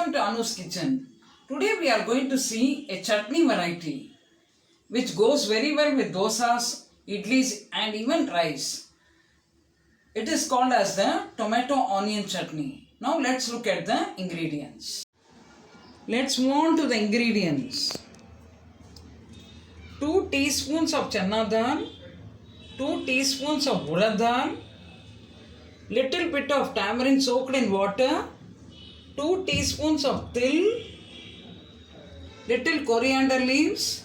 welcome to Anu's kitchen. Today we are going to see a chutney variety which goes very well with dosas, idlies and even rice. It is called as the Tomato Onion Chutney. Now let's look at the ingredients. Let's move on to the ingredients. 2 teaspoons of Channa Dal, 2 teaspoons of Urad Dal, little bit of tamarind soaked in water, 2 teaspoons of Thill, little coriander leaves,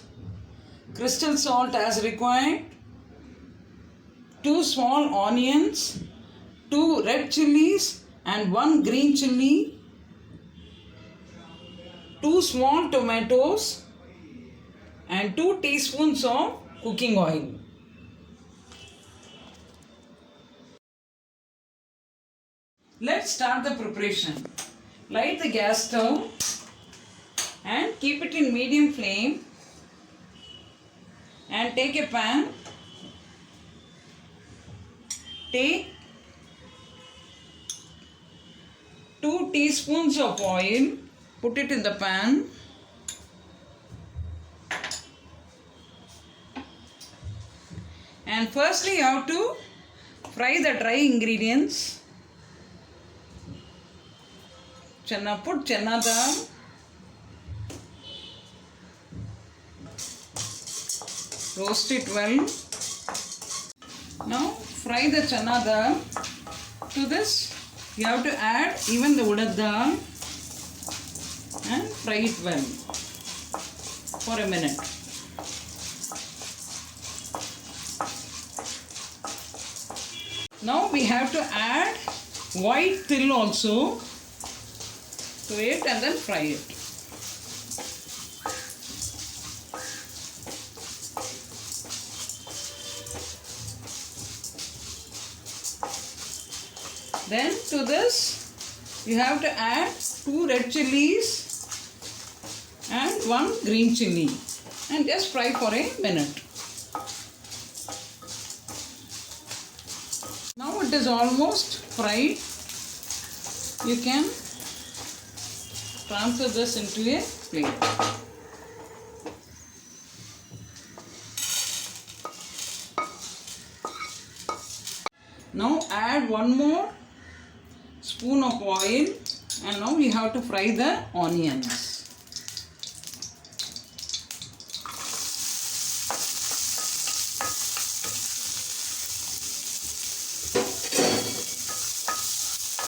crystal salt as required, 2 small onions, 2 red chillies and 1 green chilli, 2 small tomatoes and 2 teaspoons of cooking oil. Let's start the preparation. Light the gas stove and keep it in medium flame and take a pan. Take 2 teaspoons of oil, put it in the pan. And firstly you have to fry the dry ingredients. Put Channa Dal, roast it well. Now fry the Channa Dal. To this you have to add even the Urad Dal and fry it well for a minute. Now we have to add white thill also to it and then fry it. Then to this you have to add 2 red chillies and 1 green chilli and just fry for a minute. Now it is almost fried. You can transfer this into a plate. Now add 1 more spoon of oil and now we have to fry the onions.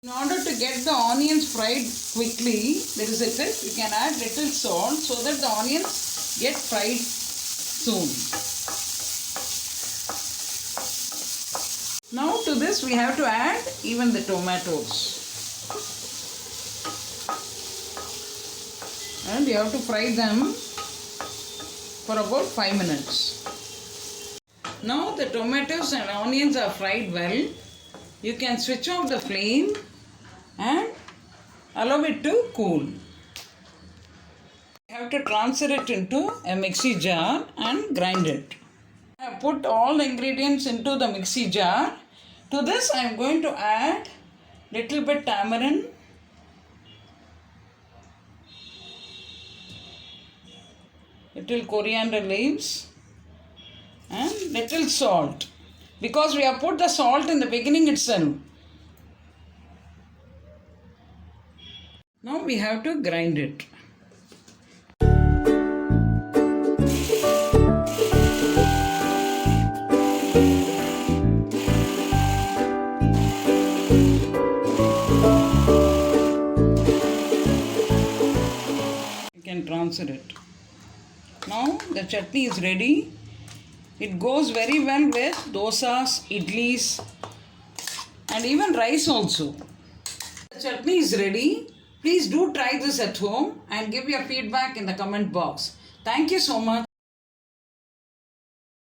In order to get the onions fried quickly, there is a trick. You can add little salt so that the onions get fried soon. Now to this we have to add even the tomatoes. And you have to fry them for about 5 minutes. Now the tomatoes and onions are fried well. You can switch off the flame and allow it to cool. You have to transfer it into a mixie jar and grind it. I have put all the ingredients into the mixie jar. To this I am going to add little bit tamarind, little coriander leaves and little salt, because we have put the salt in the beginning itself. Now we have to grind it. You can transfer it. Now the chutney is ready. It goes very well with dosas, idlies and even rice also. The chutney is ready. Please do try this at home and give your feedback in the comment box. Thank you so much.